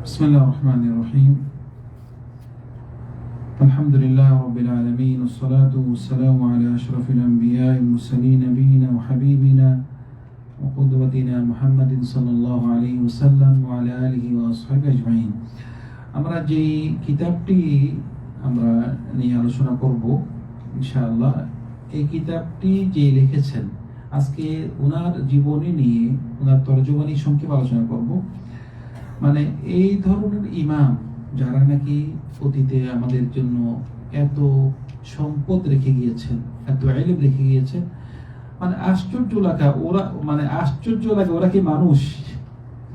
بسم الله الرحمن الرحيم الحمد لله رب العالمين والصلاة والسلام على أشرف الأنبياء والمرسلين نبينا وحبيبنا وقدوتنا محمد صلى الله عليه وسلم وعلى آله وأصحابه أجمعين আমরা যে কিতাবটি আমরা নিয়ে আলোচনা করব ইনশাআল্লাহ এই কিতাবটি যে লিখেছেন আজকে ওনার জীবনী নিয়ে ওনার তরজমানি সংক্ষেপ আলোচনা করব। মানে এই ধরনের ইমাম যারা নাকি অতীতে আমাদের জন্য এত সম্পদ রেখে গিয়েছেন, এত ইলম রেখে গিয়েছেন, মানে আশ্চর্য লাগে ওরা কি মানুষ,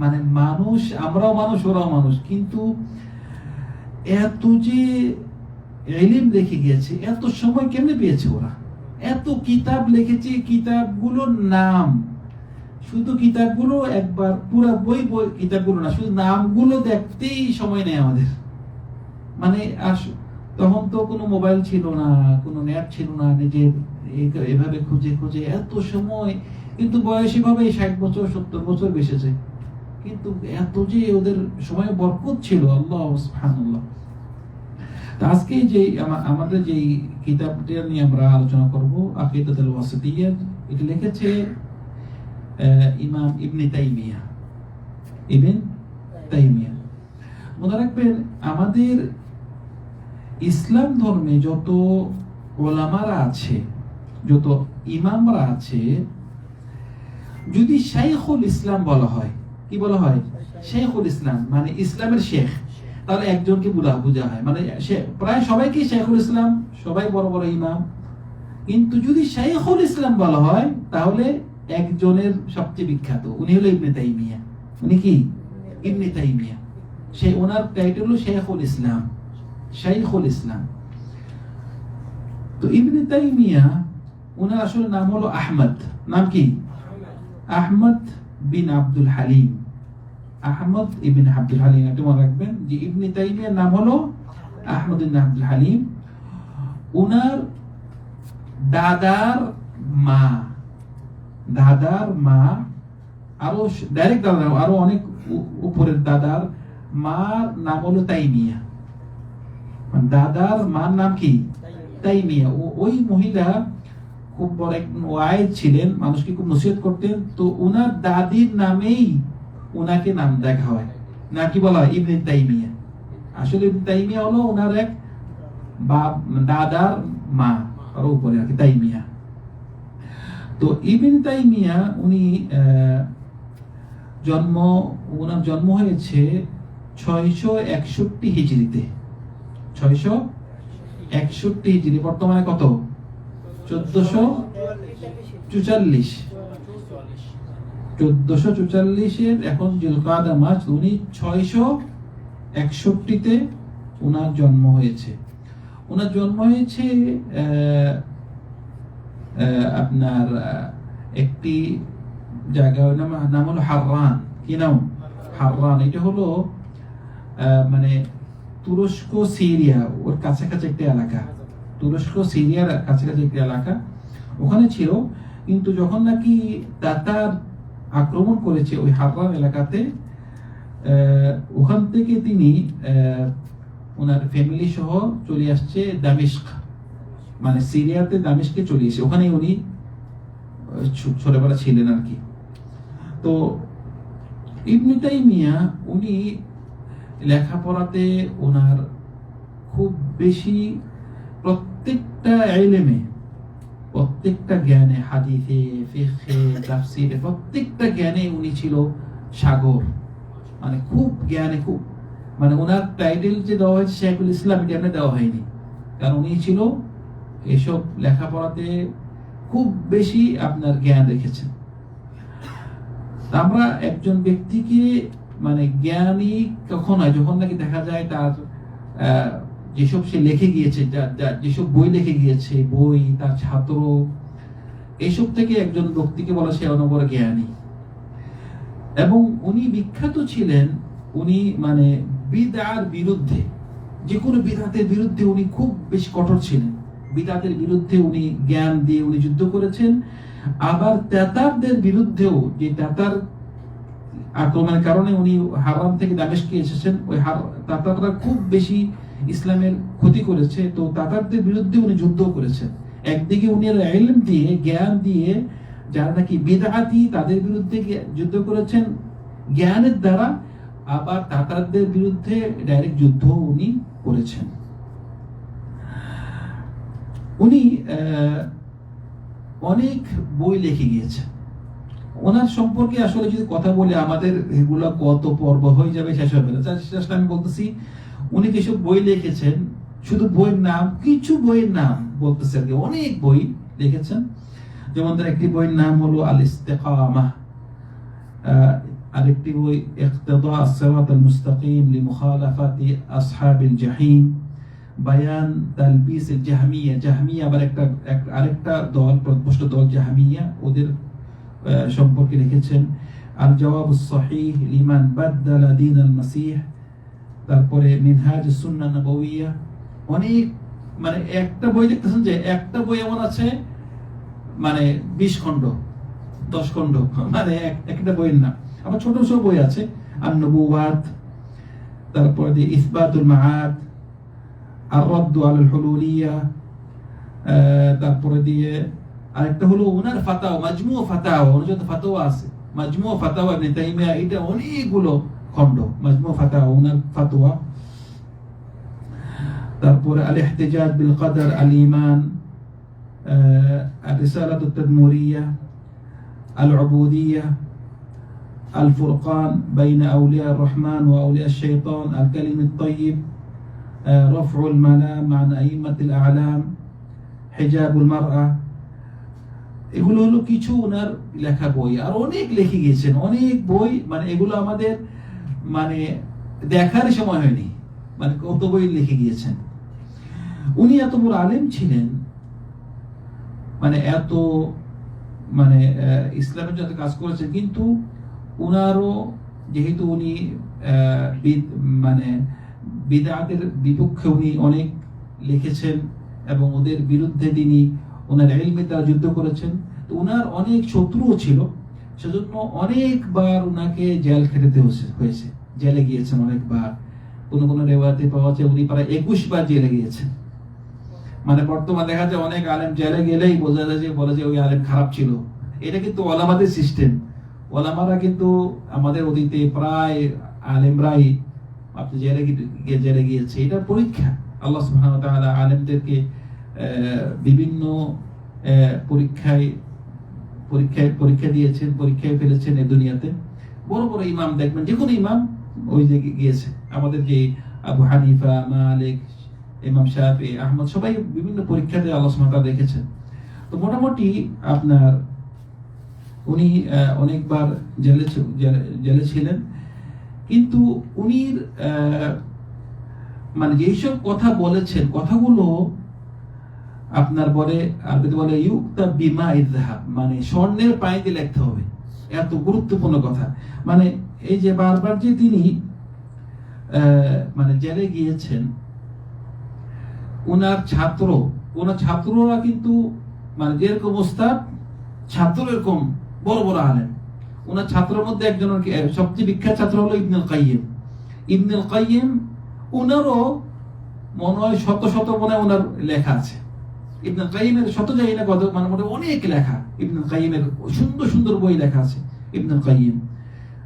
মানে মানুষ, আমরাও মানুষ ওরাও মানুষ, কিন্তু এত যে ইলম রেখে গিয়েছে, এত সময় কেমনে পেয়েছে ওরা? এত কিতাব লিখেছে, কিতাবগুলোর নাম, শুধু কিতাবগুলো একবার পুরো বই কিতাবগুলো না, শুধু নামগুলো দেখতেই সময় নেই আমাদের। মানে তখন তো কোনো মোবাইল ছিল না, কোনো নেট ছিল না, নিজে এভাবে খুঁজে খুঁজে এত সময়, কিন্তু বয়সী ভাবে 60 বছর 70 বছর বেঁচেছে, কিন্তু এত যে ওদের সময় বরকত ছিল, আল্লাহ সুবহানাল্লাহ। আজকে যে আমাদের যে কিতাবটা নিয়ে আমরা আলোচনা করব, আকিদাতুল ওয়াসিতিয়্যাহ, এটা লিখেছে ইমাম ইবনে তাইমিয়া। মনে রাখবেন, আমাদের ইসলাম ধর্মে যত ওলামারা আছে, যত ইমামরা আছে, যদি শাইখুল ইসলাম বলা হয়, কি বলা হয়? শাইখুল ইসলাম মানে ইসলামের শেখ, তাহলে একজনকে বোঝা হয়, মানে প্রায় সবাইকে শাইখুল ইসলাম, সবাই বড় বড় ইমাম। কিন্তু যদি শাইখুল ইসলাম বলা হয় তাহলে একজনের সবচেয়ে বিখ্যাত, উনি হলো ইবনে তাইমিয়া। উনি কি? ইবনে তাইমিয়া। ওনার টাইটেল হলো শাইখুল ইসলাম, শাইখুল ইসলাম। তো ইবনে তাইমিয়া, ওনার আসলে নাম হলো আহমদ। নাম কি? আহমদ বিন আব্দুল হালিম। আহমদ ইবন আব্দুল হালিম, এটা মনে রাখবেন যে ইবনে তাইমিয়ার নাম হলো আহমদ ইবন আব্দুল হালিম। ওনার দাদার মা, আরো ডাইরেক্ট দাদা, আরো অনেক উপরের দাদার মার নাম হলো তাইমিয়া। দাদার মার নাম কি? তাইমিয়া। ওই মহিলা খুব বড় এক ওয়াইজ ছিলেন, মানুষকে খুব নসিহত করতেন। তো ওনার দাদির নামেই ওনাকে নাম দেখা হয়, না কি বলা হয়? ইবনে তাইমিয়া। আসলে ইবনে তাইমিয়া হলো ওনার এক দাদার মা, আর উপরে আর কি তাইমিয়া। তো ইবনে তাইমিয়া উনি ওনার জন্ম হয়েছে 661 হিজরিতে। 661 হিজরি, বর্তমানে কত? 1444। 1444 এখন জিলকাদা মাস, উনি 661-তে ওনার জন্ম হয়েছে। ওনার জন্ম হয়েছে আপনার একটি জায়গার নাম হলো হাররান। কি নাম? হাররান। এটা হলো মানে তুরস্ক সিরিয়া ওর কাছাকাছি একটা এলাকা, তুরস্ক সিরিয়ার কাছাকাছি একটা এলাকা, ওখানে ছিল। কিন্তু যখন নাকি তাতার আক্রমণ করেছে ওই হাররান এলাকাতে, ওখান থেকে তিনি ওনার ফ্যামিলি সহ চলে আসছে দামেস্ক, মানে সিরিয়াতে দামেস্কে চলে এসে ওখানে উনি ছোটবেলা ছিলেন আর কি। তো ইবনে তাইমিয়া উনি লেখাপড়াতে ওনার খুব বেশি, প্রত্যেকটা ইলমে, প্রত্যেকটা জ্ঞানে, হাদিসে, ফিকহে, তাফসিরে, প্রত্যেকটা জ্ঞানে উনি ছিল সাগর, মানে খুব জ্ঞানে, খুব, মানে ওনার টাইটেল যে দেওয়া হয়েছে শাইখুল ইসলাম, এটা দেওয়া হয়নি, কারণ উনি ছিল এসব লেখাপড়াতে খুব বেশি আপনার জ্ঞান রেখেছেন। আমরা একজন ব্যক্তিকে মানে জ্ঞানী কখন হয়? যখন নাকি দেখা যায় তার যেসব সে লিখে গিয়েছে, যেসব বই লিখে গিয়েছে, বই, তার ছাত্র, এইসব থেকে একজন ব্যক্তিকে বলা সে অনবর জ্ঞানী। এবং উনি বিখ্যাত ছিলেন, উনি মানে বিদআর বিরুদ্ধে, যে কোনো বিদআতের বিরুদ্ধে উনি খুব বেশি কঠোর ছিলেন। বিদআতের বিরুদ্ধে উনি জ্ঞান দিয়ে উনি যুদ্ধ করেছেন। আবার তাতারদের বিরুদ্ধেও, যে তাতার আক্রমণের কারণে উনি হারান থেকে দামেস্কে এসেছেন। ওই তাতাররা খুব বেশি ইসলামের ক্ষতি করেছে, তো তাতারদের বিরুদ্ধে উনি যুদ্ধ করেছেন। একদিকে উনি ইলম দিয়ে, জ্ঞান দিয়ে যারা নাকি বিদআতি তাদের বিরুদ্ধে যুদ্ধ করেছেন জ্ঞানের দ্বারা, আবার তাতারদের বিরুদ্ধে ডাইরেক্ট যুদ্ধ উনি করেছেন। উনি অনেক বই লিখে গিয়েছেন। ওনার সম্পর্কে আসলে যদি কথা বলে আমাদের এগুলো কত পর্ব হয়ে যাবে, শেষ হবে না। আমি বলতেছি উনি যেসব বই লিখেছেন, শুধু বইয়ের নাম, কিছু বইয়ের নাম বলতেছে আর কি, অনেক বই লিখেছেন। যেমন তার একটি বইয়ের নাম হলো আল ইস্তিকামা, আরেকটি বই ইকতিদা আস-সিরাত আল-মুস্তাকিম লিমুখালাফাতি আসহাবিল জাহিম, বায়ান তালবিস আল-জাহমিয়া, জাহমিয়া আবার আরেকটা দল, প্রতিষ্ঠিত দল জাহমিয়া, ওদের সম্পর্কে লিখেছেন। আল জওয়াবুস সহিহ লিমান বাদদালা দীন আল মাসিহ, তারপরে মিনহাজ সুন্নাহ নবওয়িয়া। অনেক, মানে একটা বই দেখতেছেন যে একটা বই এমন আছে মানে 20 খণ্ড 10 খণ্ড, মানে একটা বইয়ের নাম। আবার ছোট ছোট বই আছে, আন-নবুওয়াত, তারপরে দিয়ে ইসবাতুল মাআদ, আর-রাদ্দ আলাল হুলুলিয়া, তারপরে দিয়ে আরেকটা হলো ওনার ফাতাওয়া, মাজমু ফাতাওয়া, ওনার যত ফাতাওয়া আছে, মাজমু ফাতাওয়া ইবনে তাইমিয়া, এটা অনেকগুলো খণ্ড, মাজমু ফাতাওয়া, ওনার ফাতোয়া। তারপরে আল ইহতিজাজ বিল কদর, আল ঈমান, الرسالة التدمرية، العبودية، الفرقان بين أولياء الرحمن وأولياء الشيطان، الكلم الطيب، رفع الملام عن أئمة الأعلام، حجاب المرأة। এগুলো হলো কিছু ওনার লেখা বই। আর অনেক লিখে গিয়েছেন, অনেক বই, মানে এগুলো আমাদের মানে দেখার সময় হয়নি, মানে কত বই লিখে গিয়েছেন। উনি এত বড় আলেম ছিলেন, মানে এত মানে ইসলামের যত কাজ করেছেন, কিন্তু উনারও যেহেতু উনি মানে বিদআতের বিপক্ষে উনি অনেক লিখেছেন এবং ওদের বিরুদ্ধে তিনি ওনার ইলমে দ্বারা যুদ্ধ করেছেন, তো উনার অনেক শত্রুও ছিল। সেজন্য অনেকবার উনাকে জেল খেটেতে হয়েছে, জেলে গিয়েছেন অনেকবার। কোন কোন রেওয়ায়াতে পাওয়া যায় উনি প্রায় 21 বার জেলে গিয়েছেন। মানে বর্তমানে দেখা যায় অনেক আলেম জেলে গেলেই বোঝা যায় যে বলে যে ওই আলেম খারাপ ছিল। এটা কিন্তু ওলামাদের সিস্টেম। ওলামারা কিন্তু আমাদের অতীতে প্রায় আলেমরাই আপনি জেলে গিয়েছে, এটা পরীক্ষা। আল্লাহ সুবহানাহু ওয়া তাআলা আলেমদেরকে বিভিন্ন পরীক্ষা দিয়েছেন, পরীক্ষায় ফেলেছেন এই দুনিয়াতে। বড় বড় ইমাম দেখবেন, যে কোনো ইমাম ওই যে গিয়েছে, আমাদের যে আবু হানিফা, মালিক, ইমাম শাফি, আহমদ, সবাই বিভিন্ন পরীক্ষাতে আল্লাহ সুবহানাহু ওয়া তাআলা দেখেছেন। তো মোটামুটি আপনার উনি অনেকবার জেলে ছিলেন, কিন্তু উনি মানে যেসব কথা বলেছেন, কথাগুলো আপনার বলে আরবিতে বলে ইউকতাব বিমা ইযহাব, মানে স্বর্ণের পানিতে লিখতে হবে, এত গুরুত্বপূর্ণ কথা। মানে এই যে বারবার যে তিনি মানে জেলে গিয়েছেন, ওনার ছাত্ররা কিন্তু মানে যেরকম ওস্তাদ, ছাত্র এরকম বড় বড় আলেম। ওনার ছাত্রের মধ্যে একজন সবচেয়ে বিখ্যাত ছাত্র হলো ইবনুল কাইয়িম। ইবনুল কাইয়িম ওনারও মনে হয় শত শত মনে ওনার লেখা আছে। ইবনুল কাইয়িমের শত জায়গায় না কত, মানে মোটামুটি অনেক লেখা। ইবনুল কাইয়িমের সুন্দর সুন্দর বই লেখা আছে ইবনুল কাইয়িম।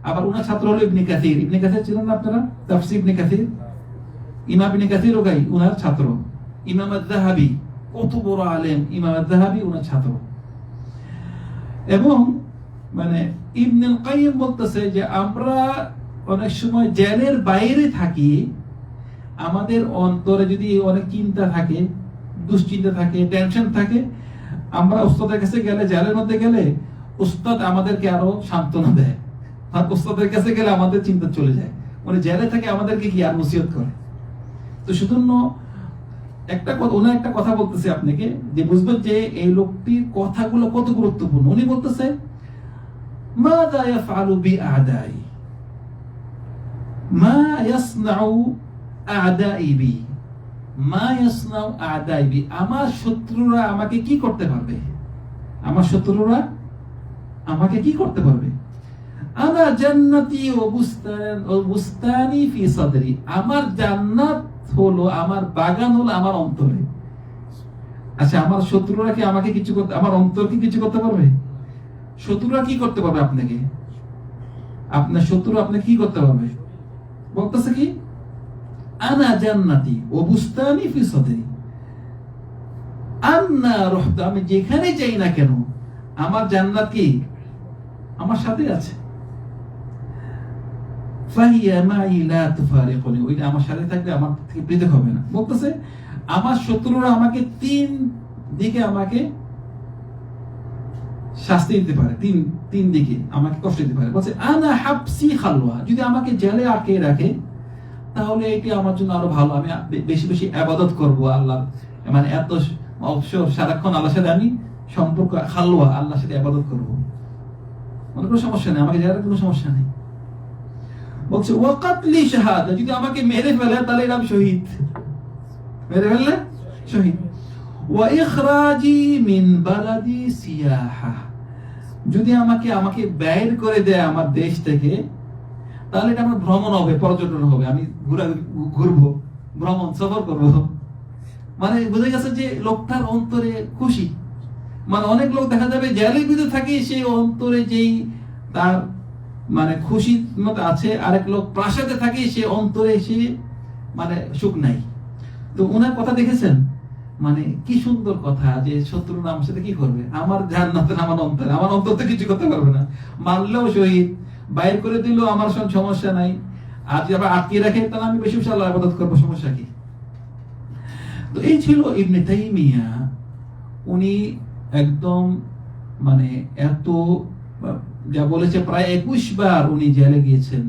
আবার ওনার ছাত্র হলো ইবনে কাসির। ইবনে কাসির ছিলেন না আপনারা? তাফসীর ইবনে কাসির, ইমাম ইবনে কাসির ওই ওনার ছাত্র। ইমাম আয-যাহাবী, কত বড় আলেম ইমাম আয-যাহাবী, ওনার ছাত্র। এবং মানে ইবনুল কাইয়িম বলতেছে যে আমরা অনেক সময় জেলের বাইরে থাকি, আমাদের অন্তরে যদি অনেক চিন্তা থাকে, দুশ্চিন্তা থাকে, টেনশন থাকে, আমরা উস্তাদের কাছে গেলে, জেলের মধ্যে গেলে উস্তাদ আমাদেরকে আরো সান্ত্বনা দেয়। আর উস্তাদের কাছে গেলে আমাদের চিন্তা চলে যায়। মানে জেলে থেকে আমাদেরকে কি আর নসিহত করে। তো সেজন্য ওনার একটা কথা বলতেছে আপনাকে, যে বুঝবেন যে এই লোকটির কথাগুলো কত গুরুত্বপূর্ণ। উনি বলতেছে মাযা ইয়াফআলু বিআদাই, মা ইয়াসনাউ আ'দাই বি, মা ইয়াসনাউ আ'দাই বি, আমার শত্রুরা আমাকে কি করতে পারবে, আমার শত্রুরা আমাকে কি করতে পারবে। আনা জান্নাতি ও বুস্তানি ফি সাদরি, আমার জান্নাত হলো, আমার বাগান হলো আমার অন্তরে। আচ্ছা, আমার শত্রুরা কি আমাকে কিছু করতে, আমার অন্তরকে কিছু করতে পারবে? শত্রুরা কি করতে পারবে আপনাকে? আপনার শত্রু আপনাকে কি করতে পারবে? বলতেছে কি, আনা জান্নাতি ও বুস্তানি ফি সাদরি, আন্না রহতু, আমি যেখানে যাই না কেন আমার জান্নাত কি আমার সাথে আছে। ফাহিয়া মাই লা তুফারিকুনি, ওইটা আমার সাথে থাকবে, আমার থেকে পৃথক হবে না। বলতেছে আমার শত্রুরা আমাকে তিন দিকে আমাকে শাস্তি দিতে পারে, তিন দিকে আমাকে কষ্ট দিতে পারে। বলছে আনা হাবসি খালওয়া, যদি আমাকে জেলে আটকে রাখে তাহলে এটি আমার জন্য আরো ভালো, আমি বেশি বেশি ইবাদত করব আল্লাহ, মানে এত অবসর সারাক্ষণ আল্লাহর সাথে আমি সম্পর্ক, খালওয়া, আল্লাহর সাথে ইবাদত করব, মানে কোনো সমস্যা নেই, আমাকে জেলে কোনো সমস্যা নেই। বলছে ওয়াকাতলি শাহাদা, যদি আমাকে মেরে ফেলে তাহলে আমি শহীদ, মেরে ফেললে শহীদ। ওয়া ইখরাজি মিন বালাদি সিয়াহা, যদি আমাকে বাইর করে দেয় আমার দেশ থেকে তাহলে এটা আমার ভ্রমণ হবে, পর্যটন হবে, আমি ঘুরবো, ভ্রমণ সফর করব। মানে বুঝে গেছে যে লোকটার অন্তরে খুশি। মানে অনেক লোক দেখা যাবে জেলের ভিতরে থাকে, সেই অন্তরে যেই তার মানে খুশি মত আছে, আরেক লোক প্রাসাদে থাকে, সে অন্তরে সে মানে সুখ নাই। তো ওনার কথা দেখেছেন, মানে কি সুন্দর কথা, যে শত্রু নাম সাথে কি করবে, আমার জান্নাত আমার অন্তরে, আমার অন্তর তো কিছু করতে পারবে না, মারলেও শহীদ, বাইর করে দিলেও আমার সমস্যা নাই, আর যদি আবার আটকে রাখে তাহলে আমি বেশি বেশি আল্লাহর ইবাদত করবো, সমস্যা কি? তো এই ছিল ইবনে তাইমিয়া। উনি একদম মানে এত যা বলেছে, প্রায় 21 বার উনি জেলে গিয়েছেন,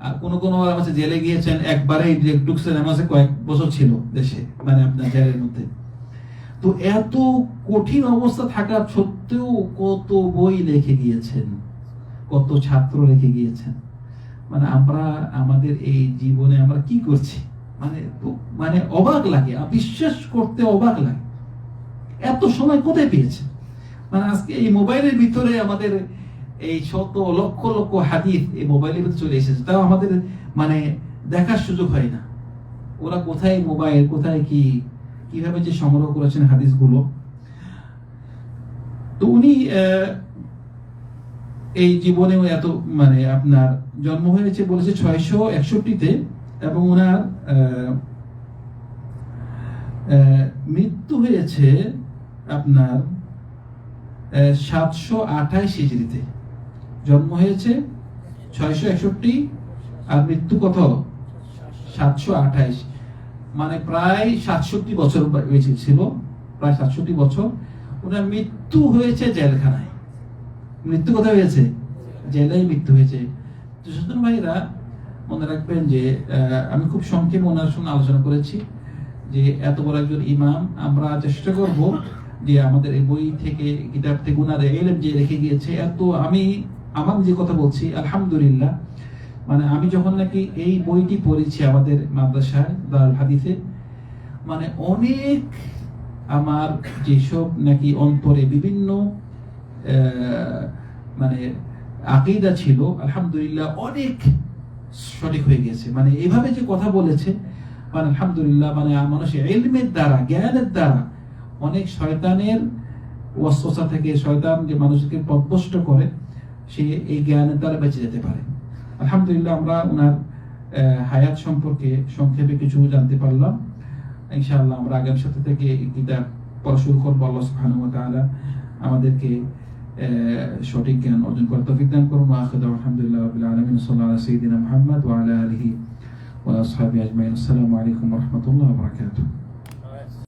আর কোন কোন আছে জেলে গিয়েছেন একবারেই ঢুকছেন, এমন কয়েক বছর ছিল দেশে, মানে আপনার জেলের মধ্যে। তো এত কঠিন অবস্থা থাকা সত্ত্বেও কত বই লিখে গিয়েছেন, কত ছাত্র লিখে গিয়েছেন। মানে আমরা আমাদের এই জীবনে আমরা কি করছি, মানে মানে অবাক লাগে, বিশ্বাস করতে অবাক লাগে, এত সময় কোথায় পেয়েছে। মানে আজকে এই মোবাইলের ভিতরে আমাদের এই শত লক্ষ লক্ষ হাদিস এই মোবাইলের ভিতরে চলে এসেছে, তাও আমাদের মানে দেখার সুযোগ হয় না। ওরা কোথায় মোবাইল, কোথায় কি, কিভাবে যে সংগ্রহ করেছেন হাদিসগুলো। তো উনি এই জীবনেও এত মানে আপনার জন্ম হয়েছে বলেছে 661-তে, এবং ওনার মৃত্যু হয়েছে আপনার 728 হিজরিতে। জন্ম হয়েছে 661 আর মৃত্যু কত 728, মানে প্রায় 67 বছর বেঁচে ছিল, প্রায় 67 বছর। ওনার মৃত্যু হয়েছে জেলখানায়। মৃত্যু কোথায় হয়েছে? জেলায় মৃত্যু হয়েছে। তো সুতরাং ভাইরা মনে রাখবেন যে আমি খুব সংক্ষেপে ওনার সঙ্গে আলোচনা করেছি যে এত বড় একজন ইমাম, আমরা চেষ্টা করব যে আমাদের এই বই থেকে, কিতাব থেকে ওনার ইলম যে রেখে গিয়েছে এত, আমি আমার যে কথা বলছি আলহামদুলিল্লাহ, মানে আমি যখন নাকি এই বইটি পড়েছি আমাদের মাদ্রাসায় দারুল হাদিসে, মানে অনেক আমার যেসব নাকি অন্তরে বিভিন্ন মানে আকীদা ছিল আলহামদুলিল্লাহ অনেক সঠিক হয়ে গেছে। মানে এভাবে যে কথা বলেছে, মানে আলহামদুলিল্লাহ, মানে মানুষের ইলমের দ্বারা, জ্ঞানের দ্বারা অনেক শয়তানের ওয়াসওয়াসা থেকে, শয়তান যে মানুষকে পথভ্রষ্ট করে, সে এই জ্ঞানের দ্বারা বেঁচে যেতে পারে। আলহামদুলিল্লাহ আমরা ওনার হায়াত সম্পর্কে সংক্ষেপে কিছু জানতে পারলাম। ইনশাআল্লাহ আমরা আগামী সপ্তাহ থেকে এই কিতাব পড়া শুরু করবো। আল্লাহ সুবহানাহু ওয়া তাআলা আমাদেরকে সঠিক জ্ঞান অর্জন করার তৌফিক দান করুন। আলহামদুলিল্লাহ রাব্বিল আলামিন, সাল্লাল্লাহু আলা সাইয়্যিদিনা মুহাম্মদ ওয়া আলা আলিহি ওয়া আসহাবিহি আজমাইন। আসসালামু আলাইকুম ওয়া রাহমাতুল্লাহি ওয়া বারাকাতুহু।